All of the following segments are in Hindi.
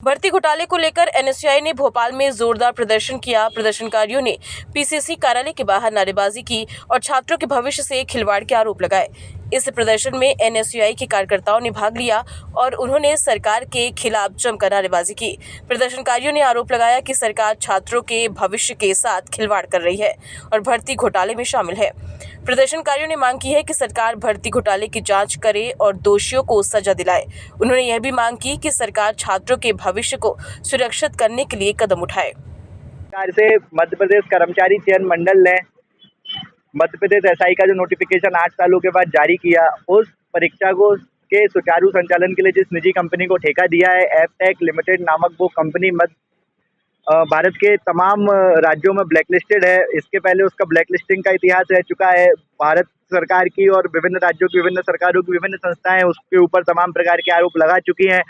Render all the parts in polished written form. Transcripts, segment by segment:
भर्ती घोटाले को लेकर एनएसयूआई ने भोपाल में जोरदार प्रदर्शन किया। प्रदर्शनकारियों ने पीसीसी कार्यालय के बाहर नारेबाजी की और छात्रों के भविष्य से खिलवाड़ के आरोप लगाए। इस प्रदर्शन में एनएसयूआई के कार्यकर्ताओं ने भाग लिया और उन्होंने सरकार के खिलाफ जमकर नारेबाजी की। प्रदर्शनकारियों ने आरोप लगाया कि सरकार छात्रों के भविष्य के साथ खिलवाड़ कर रही है और भर्ती घोटाले में शामिल है। प्रदर्शनकारियों ने मांग की है कि सरकार भर्ती घोटाले की जांच करे और दोषियों को सजा दिलाए। उन्होंने यह भी मांग की कि सरकार छात्रों के भविष्य को सुरक्षित करने के लिए कदम उठाए। सरकार से मध्य प्रदेश कर्मचारी चयन मंडल ने मध्य प्रदेश एसआई का जो नोटिफिकेशन 8 सालों के बाद जारी किया, उस परीक्षा को के सुचारू संचालन के लिए जिस निजी कंपनी को ठेका दिया है, एपटेक लिमिटेड नामक वो कंपनी भारत के तमाम राज्यों में ब्लैकलिस्टेड है। इसके पहले उसका ब्लैकलिस्टिंग का इतिहास रह चुका है। भारत सरकार की और विभिन्न राज्यों की विभिन्न सरकारों की विभिन्न संस्थाएं उसके ऊपर तमाम प्रकार के आरोप लगा चुकी हैं,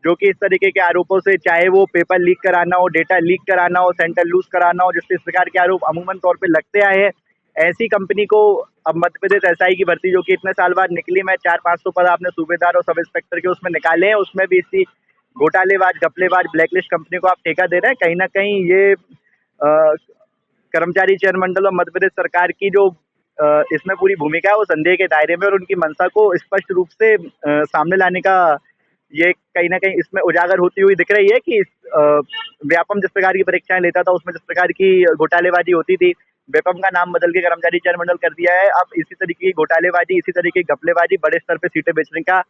जो कि इस तरीके के आरोपों से, चाहे वो पेपर लीक कराना हो, डेटा लीक कराना हो, सेंटर लूज कराना हो, जिससे इस प्रकार के आरोप अमूमन तौर पर लगते आए हैं, ऐसी कंपनी को अब मध्य प्रदेश एसआई की भर्ती जो कि इतने साल बाद निकली, में 400-500 पद आपने सूबेदार और सब इंस्पेक्टर के उसमें निकाले हैं, उसमें भी इसी घोटालेबाज, घपलेबाज, ब्लैकलिस्ट कंपनी को आप ठेका दे रहे हैं। कहीं ना कहीं ये कर्मचारी चयन मंडल और मध्य प्रदेश सरकार की जो इसमें पूरी भूमिका है वो संदेह के दायरे में, और उनकी मंशा को स्पष्ट रूप से सामने लाने का ये कहीं ना कहीं इसमें उजागर होती हुई दिख रही है कि व्यापम जिस प्रकार की परीक्षाएं लेता था उसमें जिस प्रकार की घोटालेबाजी होती थी, व्यापम का नाम बदल के कर्मचारी चयन मंडल कर दिया है। अब इसी तरीके की घोटालेबाजी, इसी तरीके की घपलेबाजी, बड़े स्तर पर सीटें बेचने का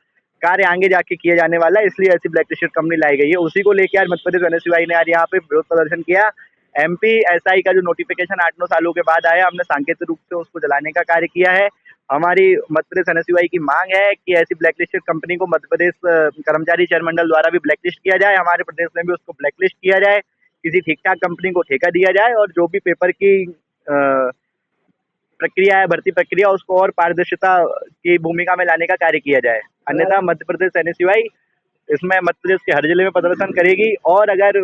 कार्य आगे जाके किए जाने वाला है, इसलिए ऐसी ब्लैकलिस्टेड कंपनी लाई गई है। उसी को लेकर आज मध्य प्रदेश एनएसयूआई ने आज यहाँ पे विरोध प्रदर्शन किया। एमपी एसआई का जो नोटिफिकेशन 8-9 सालों के बाद आया, हमने सांकेतिक रूप से उसको जलाने का कार्य किया है। हमारी मध्य प्रदेश एनएसयूआई की मांग है कि ऐसी ब्लैकलिस्टेड कंपनी को मध्य प्रदेश कर्मचारी चयन मंडल द्वारा भी ब्लैकलिस्ट किया जाए, हमारे प्रदेश में भी उसको ब्लैकलिस्ट किया जाए, किसी ठीक ठाक कंपनी को ठेका दिया जाए और जो भी पेपर की प्रक्रिया है, भर्ती प्रक्रिया, उसको और पारदर्शिता की भूमिका में लाने का कार्य किया जाए। अन्यथा मध्य प्रदेश एनएसयूआई इसमें मध्य प्रदेश के हर जिले में प्रदर्शन करेगी, और अगर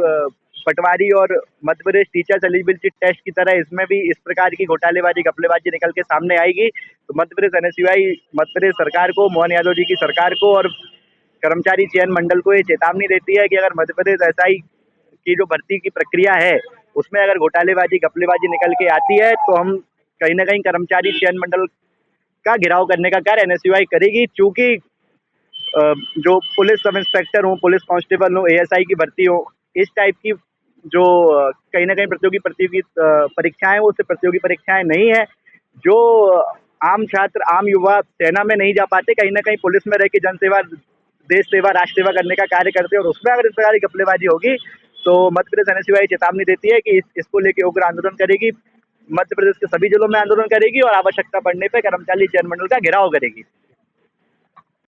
पटवारी और Madhya Pradesh teachers eligibility test की तरह इसमें भी इस प्रकार की घोटालेबाजी, घपलेबाजी निकल के सामने आएगी तो मध्य प्रदेश एनएसयूआई मध्य प्रदेश सरकार को, मोहन यादव जी की सरकार को और कर्मचारी चयन मंडल को ये चेतावनी देती है कि अगर मध्य प्रदेश एसआई की जो भर्ती की प्रक्रिया है उसमें अगर घोटालेबाजी, घपलेबाजी निकल के आती है तो हम कहीं ना कहीं कर्मचारी चयन मंडल का घेराव करने का कार्य एनएसयूआई करेगी। चूंकि जो पुलिस सब इंस्पेक्टर हो, पुलिस कांस्टेबल हो, एएसआई की भर्ती हो, इस टाइप की जो कहीं ना कहीं प्रतियोगी परीक्षाएं, वो सिर्फ प्रतियोगी परीक्षाएं नहीं है। जो आम छात्र, आम युवा सेना में नहीं जा पाते, कहीं ना कहीं पुलिस में रह के जनसेवा, देश सेवा, राष्ट्र सेवा करने का कार्य करते हैं, और उसमें अगर इस प्रकार की घपलेबाजी होगी तो मध्य प्रदेश एनएसयूआई चेतावनी देती है कि इसको लेकर उग्र आंदोलन करेगी, मध्य प्रदेश के सभी जिलों में आंदोलन करेगी और आवश्यकता पड़ने पर कर्मचारी चयन मंडल का घेराव करेगी।